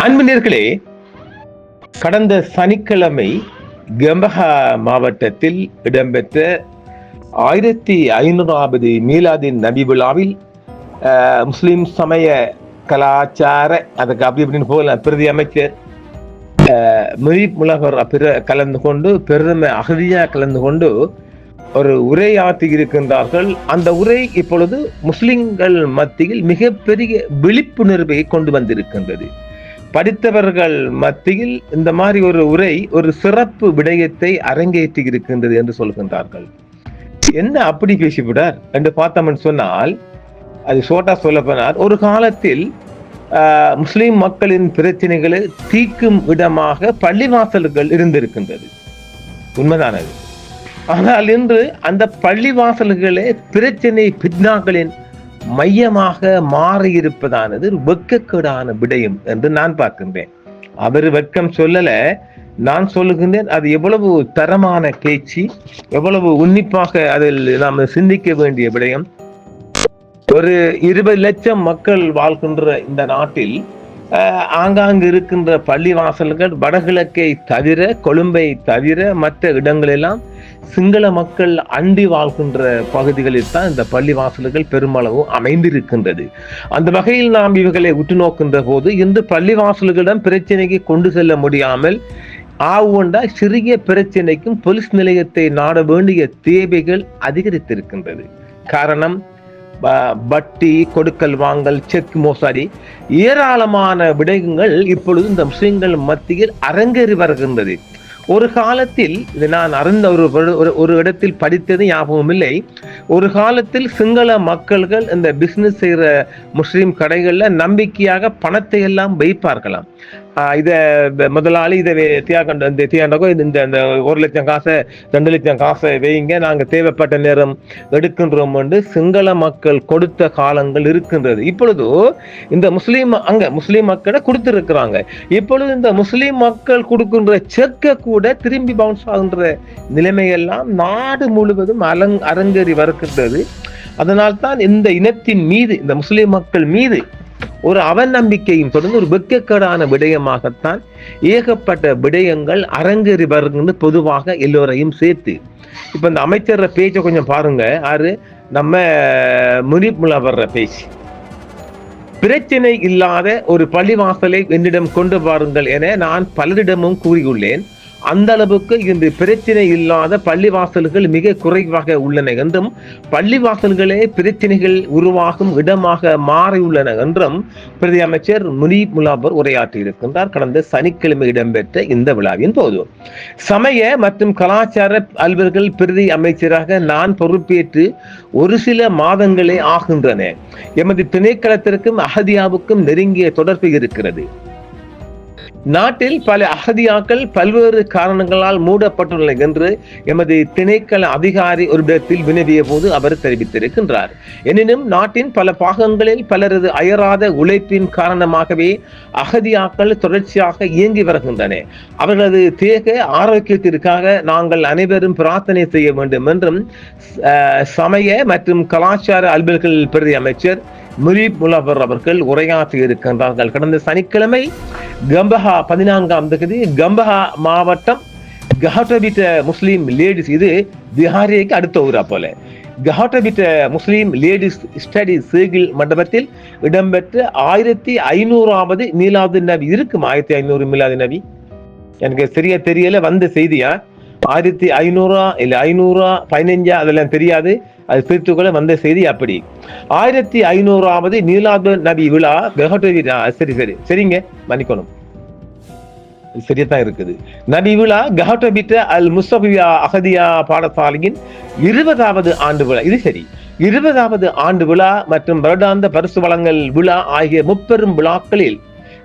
அன்பினர்களே, கடந்த சனிக்கிழமை கம்பஹா மாவட்டத்தில் இடம்பெற்ற 1500வது மீலாதின் நபி விழாவில் முஸ்லிம் சமய கலாச்சார அதுக்கு அப்படி இப்படின்னு போகல பிரதி அமைச்சர் முனீப் முலவர் கலந்து கொண்டு பெருமை அகதியாக கலந்து கொண்டு ஒரு உரையாற்றி இருக்கின்றார்கள். அந்த உரை இப்பொழுது முஸ்லிம்கள் மத்தியில் மிகப்பெரிய விழிப்புணர்வை கொண்டு வந்திருக்கின்றது. படித்தவர்கள் மத்தியில் இந்த மாதிரி ஒரு உரை ஒரு சிறப்பு விடயத்தை அரங்கேற்றி இருக்கின்றது என்று சொல்கின்றார்கள். என்ன அப்படி பேசிவிடார் என்று பார்த்தோம்னு சொன்னால், அது சோட்டா சொல்ல போனார், ஒரு காலத்தில் முஸ்லிம் மக்களின் பிரச்சனைகளை தீர்க்கும் இடமாக பள்ளிவாசல்கள் இருந்திருக்கின்றது. உண்மைதானது. ஆனால் இன்று அந்த பள்ளிவாசல்களே பிரச்சனை பித்னாக்களின் மையமாக மாறியிருப்பதானது வெட்கக்கேடான விடயம் என்று நான் பார்க்கின்றேன். அவர் வெட்கம் சொல்லல, நான் சொல்லுகின்றேன். அது எவ்வளவு தரமான பேச்சு, எவ்வளவு உன்னிப்பாக அதில் நாம் சிந்திக்க வேண்டிய விடயம். ஒரு 20 லட்சம் மக்கள் வாழ்கின்ற இந்த நாட்டில் ஆங்காங்கு இருக்கின்ற பள்ளிவாசல்கள் வடகிழக்கை தவிர, கொழும்பை தவிர மற்ற இடங்களெல்லாம் சிங்கள மக்கள் அண்டி வாழ்கின்ற பகுதிகளில் தான் இந்த பள்ளிவாசல்கள் பெருமளவு அமைந்திருக்கின்றது. அந்த வகையில் நாம் இவர்களை உற்று நோக்கின்ற போது இன்று பள்ளிவாசல்களிடம் பிரச்சனைக்கு கொண்டு செல்ல முடியாமல் ஆவுண்டா சிறிய பிரச்சனைக்கும் போலீஸ் நிலையத்தை நாட வேண்டிய தேவைகள் அதிகரித்திருக்கின்றது. காரணம், வட்டி, கொடுக்கல் வாங்கல், செக் மோசடி, ஏராளமான விடயங்கள் இப்பொழுது இந்த முஸ்லிம்கள் மத்தியில் அரங்கேறி வருகின்றது. ஒரு காலத்தில் இது நான் அறிந்த ஒரு இடத்தில் படித்தது ஞாபகம் இல்லை. ஒரு காலத்தில் சிங்கள மக்கள்கள் இந்த பிசினஸ் செய்கிற முஸ்லிம் கடைகள்ல நம்பிக்கையாக பணத்தை எல்லாம் வைப்பார்களாம். இத முதலாளி இதை தியாகண்டோ இந்த 1 லட்சம் காசை 2 லட்சம் காசை வைங்க, நாங்க தேவைப்பட்ட நேரம் எடுக்கின்றோம் என்று சிங்கள மக்கள் கொடுத்த காலங்கள் இருக்கின்றது. இப்பொழுது இந்த முஸ்லிம் மக்களை கொடுத்திருக்கிறாங்க. இப்பொழுது இந்த முஸ்லிம் மக்கள் கொடுக்கின்ற செக்க கூட திரும்பி பவுன்ஸ் ஆகின்ற நிலைமையெல்லாம் நாடு முழுவதும் அரங்கேறி வருகின்றது. அதனால்தான் இந்த இனத்தின் மீது, இந்த முஸ்லிம் மக்கள் மீது ஒரு அவநம்பிக்கையும் தொடர்ந்து ஒரு வெட்கக்கேடான விடயமாகத்தான் ஏகப்பட்ட விடயங்கள் அரங்கேறி வருகின்ற பொதுவாக எல்லோரையும் சேர்த்து. இப்ப இந்த அமைச்சர் பேச்சை கொஞ்சம் பாருங்க. நம்ம முனீப் முலவர் பேச்சு, பிரச்சனை இல்லாத ஒரு பள்ளிவாசலை என்னிடம் கொண்டு வாருங்கள் என நான் பலரிடமும் கூறியுள்ளேன். அந்த அளவுக்கு இன்று பிரச்சனை இல்லாத பள்ளிவாசல்கள் மிக குறைவாக உள்ளன என்றும், பள்ளிவாசல்களே பிரச்சனைகள் உருவாகும் இடமாக மாறியுள்ளன என்றும் பிரதி அமைச்சர் முனீப் முலாபர் உரையாற்றியிருக்கின்றார் கடந்த சனிக்கிழமை இடம்பெற்ற இந்த விழாவின் போது. சமய மற்றும் கலாச்சார அலுவலர்கள் பிரதி அமைச்சராக நான் பொறுப்பேற்று ஒரு சில மாதங்களே ஆகின்றன. எமது திணைக்களத்திற்கும் அஹதியாவுக்கும் நெருங்கிய தொடர்பு இருக்கிறது. நாட்டில் பல அகதியாக்கள் பல்வேறு காரணங்களால் மூடப்பட்டுள்ளன என்று எமது திணைக்கள அதிகாரி ஒரு இடத்தில் வினவிய போது அவர் தெரிவித்திருக்கின்றார். எனினும் நாட்டின் பல பாகங்களில் பலரது அயராத உழைப்பின் காரணமாகவே அகதியாக்கள் தொடர்ச்சியாக இயங்கி வருகின்றன. அவர்களது தேக ஆரோக்கியத்திற்காக நாங்கள் அனைவரும் பிரார்த்தனை செய்ய வேண்டும் என்றும் சமய மற்றும் கலாச்சார அலுவலர்கள் பிரதி அமைச்சர் முனீப் முலவர் அவர்கள் உரையாற்றி இருக்கின்றார்கள். கடந்த சனிக்கிழமை கம்பஹா 14ஆம் தேதி கம்பஹா மாவட்டம் கஹட்டபிட்ட முஸ்லீம் லேடிஸ், இது பிஹாரிக்கு அடுத்த ஊரா போல, கஹட்டபிட்ட முஸ்லீம் லேடிஸ் ஸ்டடி சர்க்கிள் மண்டபத்தில் இடம்பெற்ற 1500வது மீலாது நபி இருக்கும். 1500 மீலாது நபி எனக்கு சரியா தெரியல, வந்த செய்தியா 1500 இல்ல 500 15 அதெல்லாம் தெரியாது, அது பிரித்துக்குள்ள வந்த செய்தி அப்படி. 1500வது மீலாது நபி விழா சரிங்க, மன்னிக்கணும், சரியாதான் இருக்குது. நபி விழா கஹட்டபிட்ட அல் முஸ்தபியா அகதியா பாடசாலையின் 20வது ஆண்டு விழா. இது சரி, 20வது ஆண்டு விழா மற்றும் வருடாந்த பரிசு வழங்கல் விழா ஆகிய முப்பெரும் விழாக்களில்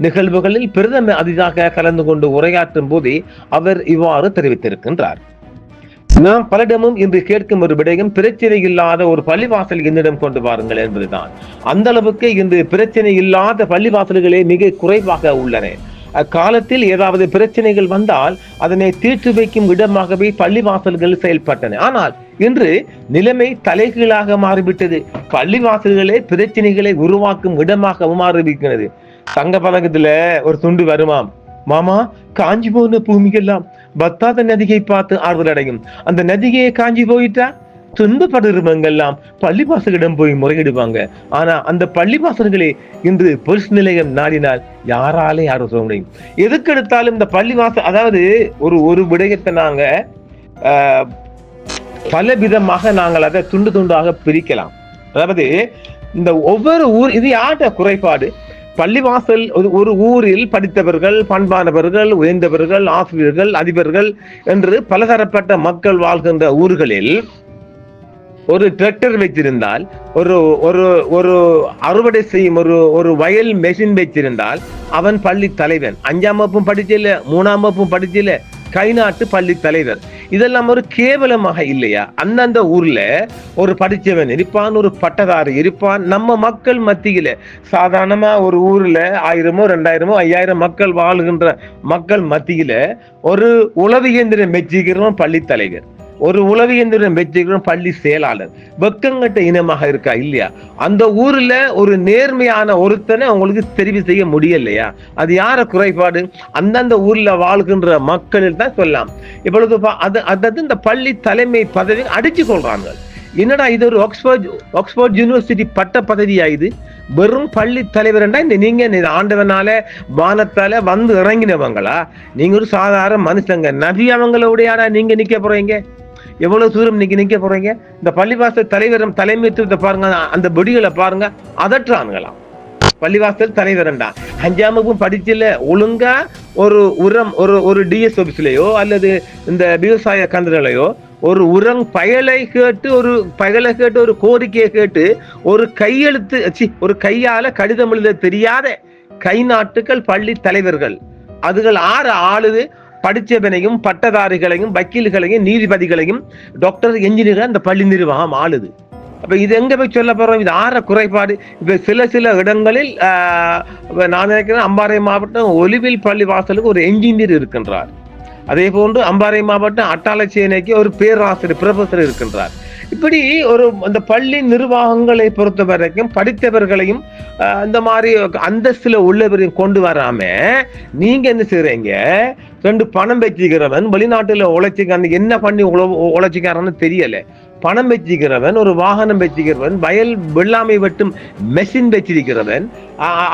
நிகழ்வுகளில் பிரதம அதிதாக கலந்து கொண்டு உரையாற்றும் போதே அவர் இவ்வாறு தெரிவித்திருக்கின்றார். நாம் பலரிடமும் இன்று கேட்கும் ஒரு விடயம், பிரச்சனை இல்லாத ஒரு பள்ளிவாசல் என்னிடம் கொண்டு வாருங்கள் என்பதுதான். அந்த அளவுக்கு இன்று பிரச்சனை இல்லாத பள்ளிவாசல்களே மிக குறைவாக உள்ளன. அக்காலத்தில் ஏதாவது பிரச்சனைகள் வந்தால் அதனை தீர்த்து வைக்கும் இடமாகவே பள்ளிவாசல்கள் செயல்பட்டன. ஆனால் இன்று நிலைமை தலைகீழாக மாறிவிட்டது. பள்ளிவாசல்களே பிரச்சனைகளை உருவாக்கும் இடமாக மாறிவிட்டது. தங்க பதக்கத்துல ஒரு துண்டு வருமாம், மாமா காஞ்சி போன பூமிக்கெல்லாம் பத்தாத நதியை பார்த்து ஆறுதல் அடையும், அந்த நதிகையை காஞ்சி போயிட்டா துன்பப்படுறவங்கெல்லாம் பள்ளிவாசலிடம் போய் முறையிடுவாங்க. ஆனா அந்த பள்ளிவாசல்களே இன்று பொலிஸ் நிலையம் நாடினால் யாராலே யாரும் சொல்ல முடியும்? எதுக்கு எடுத்தாலும் இந்த பள்ளிவாசல், அதாவது ஒரு விடயத்தை நாங்க பல விதமாக நாங்கள் அதை துண்டு துண்டாக பிரிக்கலாம். அதாவது இந்த ஒவ்வொரு ஊர், இது யார்ட குறைபாடு? பள்ளிவாசல் ஒரு ஊரில் படித்தவர்கள், பண்பானவர்கள், உயர்ந்தவர்கள், ஆசிரியர்கள், அதிபர்கள் என்று பலதரப்பட்ட மக்கள் வாழ்கின்ற ஊர்களில் ஒரு டிராக்டர் வைத்திருந்தால், ஒரு ஒரு ஒரு அறுவடை செய்யும் ஒரு வயல் மெஷின் வைத்திருந்தால் அவன் பள்ளி தலைவன். 5ஆம் வகுப்பும் படிச்சில்ல, 3ஆம் வகுப்பும் படிச்சில்ல, கை நாட்டு பள்ளி தலைவர். இதெல்லாம் ஒரு கேவலமாக இல்லையா? அந்தந்த ஊர்ல ஒரு படிச்சவன் இருப்பான், ஒரு பட்டதாரி இருப்பான். நம்ம மக்கள் மத்தியில சாதாரணமா ஒரு ஊர்ல 1000, 2000, 5000 மக்கள் வாழ்கின்ற மக்கள் மத்தியில ஒரு உளவு இயந்திரம் வச்சுக்கிறோம் பள்ளி தலைவர், ஒரு உளவு இயந்திரம் வச்சுக்கிறோம் பள்ளி செயலாளர். வெக்கங்கட்ட இனமாக இருக்கா இல்லையா? அந்த ஊர்ல ஒரு நேர்மையான ஒருத்தனை உங்களுக்கு தெரிவு செய்ய முடியலையா? அது யார குறைபாடு? அந்தந்த ஊர்ல வாழ்கின்ற மக்களில் தான் சொல்லலாம். இப்பொழுது அதாவது இந்த பள்ளி தலைமை பதவி அடிச்சு கொள்றாங்க. என்னடா இது ஒரு ஆக்ஸ்போர்ட் யூனிவர்சிட்டி பட்ட பதவியா? இது வெறும் பள்ளி தலைவர்ண்டா இந்த நீங்க ஆண்டவனால வானத்தால வந்து இறங்கினவங்களா? நீங்க ஒரு சாதாரண மனுஷங்க. நபி அவங்களோடையாடா நீங்க நிக்க போறீங்க? எவ்வளவு தூரம் நீங்க நிக்க போறீங்க? இந்த பள்ளிவாசல் தலைவரும் தலைமைத்துவத்தை பாருங்க, அந்த பொடிகளை பாருங்க, அதற்றான்களாம். பள்ளிவாசல் தலைவரண்டா 5ஆம் வகுப்பு படிச்சல ஒழுங்கா ஒரு டிஎஸ் ஆபீஸ்லயோ அல்லது இந்த விவசாய கந்தலையோ ஒரு பயலை கேட்டு ஒரு கோரிக்கையை கேட்டு ஒரு கையெழுத்து ஒரு கையால கடிதம் எழுத தெரியாத கை நாட்டுகள் பள்ளி தலைவர்கள். அதுகள் ஆளுது படிச்சவனையும் பட்டதாரிகளையும் வக்கீல்களையும் நீதிபதிகளையும் டாக்டர் என்ஜினியர் அந்த பள்ளி நிர்வாகம் ஆளுது. அப்ப இது எங்க போய் சொல்ல போறோம்? இது ஆற குறைபாடு. இப்ப சில இடங்களில் நான் நினைக்கிறேன் அம்பாறை மாவட்டம் ஒலிவில் பள்ளி வாசலுக்கு ஒரு என்ஜினியர் இருக்கின்றார். அதே போன்று அம்பாறை மாவட்டம் அட்டாளச்சேனைக்கு ஒரு பேராசிரியர் ப்ரொஃபசர் இருக்கின்றார். இப்படி அந்த பள்ளி நிர்வாகங்களை பொறுத்த வரைக்கும் படித்தவர்களையும் அந்த மாதிரி அந்தஸ்துல உள்ளவரையும் கொண்டு வராம நீங்க என்ன செய்றீங்க? 2 பணம் வச்சுக்கிறவன் வெளிநாட்டுல உழைச்சிக்காரன் என்ன பண்ணி உழைச்சிக்காரன்னு தெரியல. பணம் வச்சுக்கிறவன், ஒரு வாகனம் வச்சுக்கிறவன், வயல் வெள்ளாமை வெட்டும் மெஷின் வச்சிருக்கிறவன்,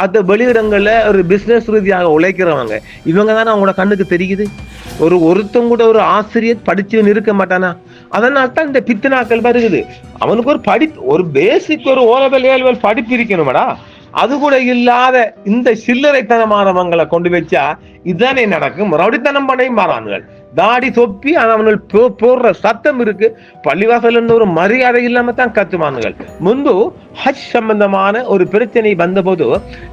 அந்த வெளியிடங்கள்ல ஒரு பிசினஸ் ரீதியாக உழைக்கிறவங்க, இவங்க தானே அவங்களோட கண்ணுக்கு தெரியுது. ஒருத்தங்க கூட ஒரு ஆசிரியர் படிச்சவன் இருக்க மாட்டானா? அதனால்தான் இந்த பித்தனாக்கள் வருகுது. அவனுக்கு ஒரு பேசிக் ஒரு ஓலவல் படிப்பு இருக்கணுமாடா. அது கூட இல்லாத இந்த சில்லறைத்தனமானவங்களை கொண்டு வச்சா இதுதானே நடக்கும். ரவுடித்தனம் பண்ணை மாறான்கள், தாடி தொப்பி அவர்கள் போடுற சத்தம் இருக்கு. பள்ளிவாசல் ஒரு மரியாதை இல்லாம தான் கத்துமானுகள். முன்பு ஹஜ் சம்பந்தமான ஒரு பிரச்சனை வந்தபோது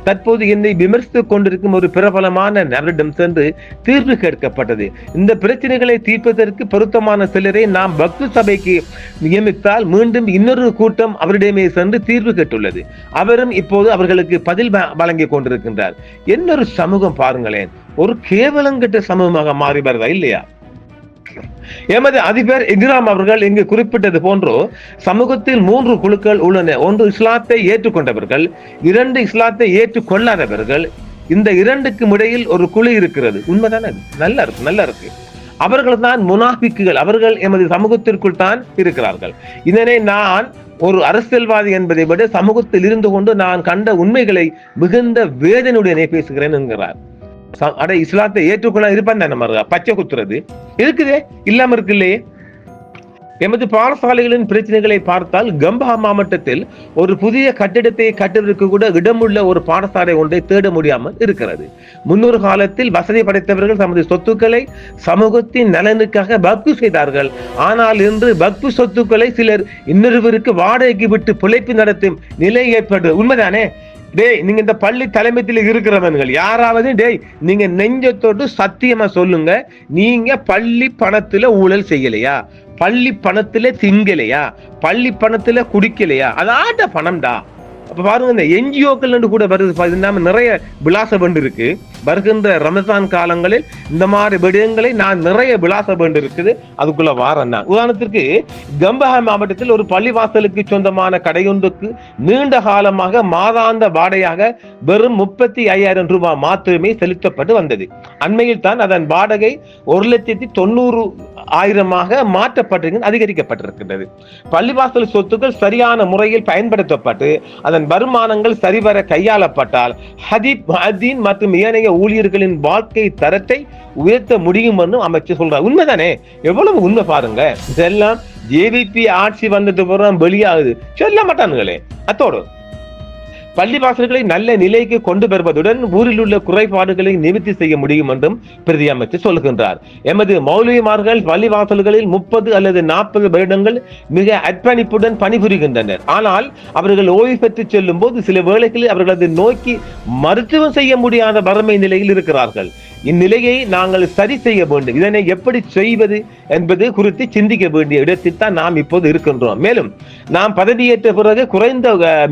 தற்போது என்னை விமர்சித்துக் கொண்டிருக்கும் ஒரு பிரபலமான நபரிடம் சென்று தீர்வு கேட்கப்பட்டது. இந்த பிரச்சனைகளை தீர்ப்பதற்கு பொருத்தமான சிலரை நாம் பக்து சபைக்கு நியமித்தால் மீண்டும் இன்னொரு கூட்டம் அவரிடமே சென்று தீர்வு கேட்டுள்ளது. அவரும் இப்போது அவர்களுக்கு பதில் வழங்கி கொண்டிருக்கின்றார். இன்னொரு சமூகம் பாருங்களேன், ஒரு கேவலங்கட்ட சமூகமாக மாறி வருதா இல்லையா? எமது அதிபர் இக்ராம் அவர்கள் இங்கு குறிப்பிட்டது போன்று சமூகத்தில் 3 குழுக்கள் உள்ளன. 1 இஸ்லாத்தை ஏற்றுக்கொண்டவர்கள், 2 இஸ்லாத்தை ஏற்றுக்கொள்ளாதவர்கள். இந்த 2க்கும் இடையில் ஒரு குழு இருக்கிறது. உண்மைதானே? நல்லா இருக்கு. அவர்கள் தான் முனாஃபிக்குகள். அவர்கள் எமது சமூகத்திற்குள் தான் இருக்கிறார்கள். இதனை நான் ஒரு அரசியல்வாதி என்பதை விட சமூகத்தில் இருந்து கொண்டு நான் கண்ட உண்மைகளை மிகுந்த வேதனையுடனே பேசுகிறேன் என்கிறார். இஸ்லாத்தை ஏற்றுக்கொள்ள இருப்பான் தானே பச்சை குத்துறது இருக்குதே, இல்லாம இருக்கு இல்லையே. எமது பாடசாலைகளின் பிரச்சனைகளை பார்த்தால் கம்பா மாவட்டத்தில் ஒரு புதிய கட்டிடத்தை கட்டுவதற்கு கூட இடமுள்ள ஒரு பாடசாலை ஒன்றை தேட முடியாமல் இருக்கிறது. முன்னொரு காலத்தில் வசதி படைத்தவர்கள் தமது சொத்துக்களை சமூகத்தின் நலனுக்காக வக்ஃபு செய்தார்கள். ஆனால் இன்று வக்ஃபு சொத்துக்களை சிலர் இன்னொருவருக்கு வாடகைக்கு விட்டு பிழைப்பு நடத்தும் நிலை ஏற்படுது. உண்மைதானே? டேய், நீங்க இந்த பள்ளி தலைமையில் இருக்கிறவர்கள் யாராவது நீங்க நெஞ்சத்தோடு சத்தியமா சொல்லுங்க, நீங்க பள்ளி பணத்துல ஊழல் செய்யலையா? பள்ளி பணத்துல திங்கலையா? பள்ளி பணத்துல குடிக்கலையா? அது ஆட்ட பணம்டா. அப்ப பாருங்க இந்த என்ஜிஓக்கள் கூட வருது நிறைய விலாச வேண்டு இருக்கு. வருகின்ற ரமதான் காலங்களில் இந்த மாதிரி விடயங்களை நான் நிறைய விலாச வேண்டு இருக்குது அதுக்குள்ள வாரேன். உதாரணத்திற்கு கம்பஹா மாவட்டத்தில் ஒரு பள்ளிவாசலுக்கு சொந்தமான கடையொன்றுக்கு நீண்ட காலமாக மாதாந்த வாடகையாக வெறும் 35,000 ரூபாய் மாத்திரமே செலுத்தப்பட்டு வந்தது. அண்மையில் தான் அதன் வாடகை 1,90,000 மாற்றப்பட்டு அதிகரிக்கப்பட்டிருக்கின்றது. பள்ளிவாசல் சொத்துக்கள் சரியான முறையில் பயன்படுத்தப்பட்டு அதன் வருமானங்கள் சரிவர கையாளப்பட்டால் ஹதீப் மஅதீன் மற்றும் ஏனைய ஊழியர்களின் வாழ்க்கை தரத்தை உயர்த்த முடியும் என்று அமைச்சர் சொல்றார். உண்மைதானே? எவ்வளவு உண்மை பாருங்க. இதெல்லாம் ஜேவிபி ஆட்சி வந்தது பிறகு வெளியாகுது சொல்ல மாட்டானுங்களே. அத்தோடு பள்ளிவாசல்களை நல்ல நிலைக்கு கொண்டு வருவதுடன் ஊரில் உள்ள குறைபாடுகளை நிவர்த்தி செய்ய முடியும் என்றும் பிரதி அமைச்சர் சொல்கின்றார். எமது மௌலவிமார்கள் பள்ளிவாசல்களில் 30 அல்லது 40 வருடங்கள் மிக அர்ப்பணிப்புடன் பணிபுரிகின்றனர். ஆனால் அவர்கள் ஓய்வு பெற்று செல்லும் போது சில வேளைகளில் அவர்களது நோக்கி மருத்துவம் செய்ய முடியாத வறுமை நிலையில் இருக்கிறார்கள். இந்நிலையை நாங்கள் சரி செய்ய வேண்டும். இதனை எப்படி செய்வது என்பது குறித்து சிந்திக்க வேண்டிய இடத்தில் தான் நாம் இப்போது இருக்கின்றோம். மேலும் நாம் பதவியேற்ற பிறகு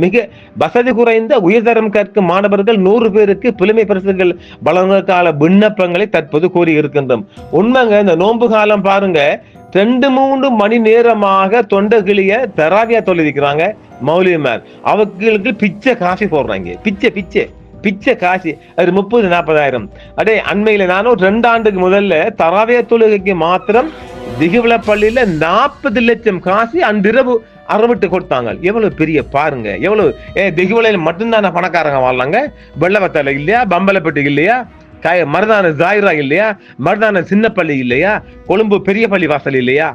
மிக வசதி குறைந்த உயர்தரம் கற்கும் மாணவர்கள் 100 பேருக்கு புலமை பரிசுகள் வழங்குவதற்கான விண்ணப்பங்களை தற்போது கோரி இருக்கின்றோம். உண்மைங்க, இந்த நோன்பு காலம் பாருங்க 2-3 மணி நேரமாக தொண்டகிளிய தராவியா தொழிலிக்கிறாங்க மௌலிமார். அவங்களுக்கு பிச்சை காசு போடுறாங்க. பிச்சை காசு அது 30-40,000. அடே அண்மையில நானும் 2 ஆண்டுக்கு முதல்ல தராவிய தொழுகைக்கு மாத்திரம் திகுவில பள்ளியில 40 லட்சம் காசு அன்றிரவு அறவிட்டு கொடுத்தாங்க. எவ்வளவு பெரிய பாருங்க, எவ்வளவு திகுவிலையில மட்டும்தான் பணக்காரங்க வாழலாங்க. வெள்ளவத்தால இல்லையா, பம்பலப்பட்டு இல்லையா, மருதான ஜாயிரா இல்லையா, மருதான சின்ன பள்ளி இல்லையா, கொழும்பு பெரிய பள்ளி வாசல் இல்லையா,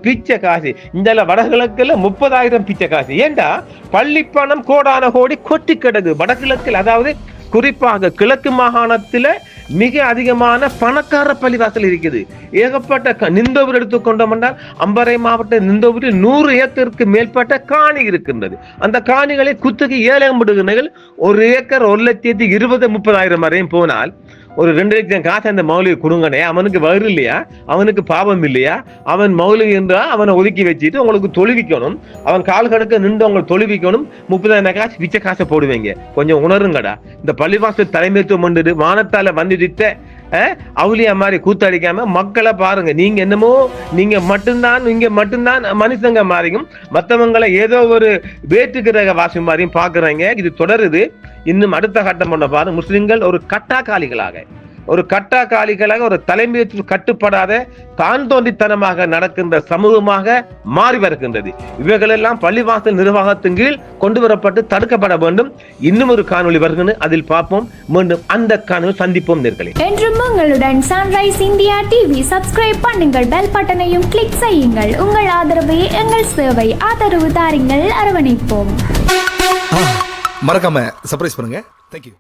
பிச்சை காசு. இந்த வடகிழக்குல 30,000 பிச்சை காசு. ஏண்டா பள்ளி பணம் கோடான கோடி கொட்டி கிடக்கு வடகிழக்கில். அதாவது குறிப்பாக கிழக்கு மாகாணத்துல மிக அதிகமான பணக்கார பள்ளிவாசல் இருக்குது. ஏகப்பட்ட நிந்தவூர் எடுத்துக்கொண்டோம் என்றால் அம்பரை மாவட்ட நிந்தவூரில் 100 ஏக்கருக்கு மேற்பட்ட காணி இருக்கின்றது. அந்த காணிகளை குத்துக்கு ஏலமிடுகிறவர்கள் 1 ஏக்கர் 1,20,000-30,000 வரையும் போனால் ஒரு 2 லட்சம் காசு அந்த மௌலவி கொடுங்கனே. அவனுக்கு வயிறு இல்லையா, அவனுக்கு பாவம் இல்லையா? அவன் மௌலவி என்றா அவனை ஒதுக்கி வச்சுட்டு உங்களுக்கு தொழுவிக்கணும். அவன் கால் கடுக்க நின்று உங்களுக்கு தொழுவிக்கணும். 30,000 காசு பிச்சை காசை போடுவீங்க. கொஞ்சம் உணருங்கடா. இந்த பள்ளிவாசல் தலைமைத்துவம் வந்துட்டு வானத்தால வந்துட்டு அவுலியா மாதிரி கூத்தடிக்காம மக்களை பாருங்க. நீங்க என்னமோ நீங்க மட்டும்தான் மனுஷங்க மாதிரியும் மற்றவங்களை ஏதோ ஒரு வேற்றுக்கிரக வாசி மாதிரியும் பாக்குறாங்க. இது தொடருது. இன்னும் அடுத்த கட்டம் பண்ண பாருங்க. முஸ்லிம்கள் ஒரு கட்டாக்காளிகளாக ஒரு தலைமைத்துவ கட்டுப்படாத தான் தோன்றித்தனமாக நடக்கின்ற சமூகமாக மாறி வருகின்றது. இவைகளெல்லாம் பள்ளிவாசல் நிர்வாகத்தின் கீழ் கொண்டு வரப்பட்டு தடுக்கப்பட வேண்டும். இன்னும் ஒரு காணொளி வருகிறது, அதில் பார்ப்போம். மீண்டும் அந்த காணொளி சந்திப்போம் நேர்களே. என்றும் உங்களுடன் சன்ரைஸ் இந்தியா டிவி சப்ஸ்கிரைப் பண்ணுங்கள், பெல் பட்டனையும் கிளிக் செய்யுங்கள். உங்கள் ஆதரவே எங்கள் சேவை. ஆதரவு தாருங்கள், அரவணைப்போம். மறக்காம சர்ப்ரைஸ் பண்ணுங்க. தேங்க்யூ.